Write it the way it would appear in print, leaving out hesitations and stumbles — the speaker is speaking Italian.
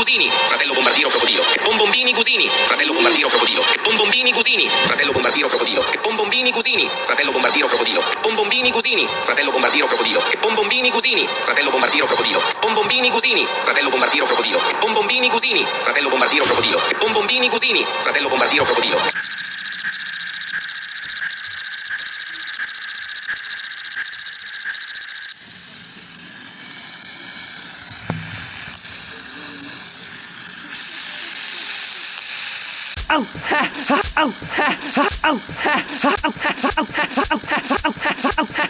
Gusini, fratello Bombardiro Crocodilo, e Bombombini Gusini, fratello Bombardiro Crocodilo, e Bombombini Gusini, fratello Bombardiro Crocodilo, e Bombombini Gusini, fratello Bombardiro Crocodilo, e Bombombini Gusini, fratello Bombardiro Crocodilo, e Bombombini Gusini, fratello Bombardiro Crocodilo, Bombombini Gusini, fratello Bombardiro Crocodilo, e Bombombini Gusini, fratello Bombardiro Crocodilo, e Bombombini Gusini, fratello Bombardiro Crocodilo. Oh, ha, oh, ha, oh, ha, oh, ha, oh, ha, oh, ha, oh, ha, oh, ha, oh, ha.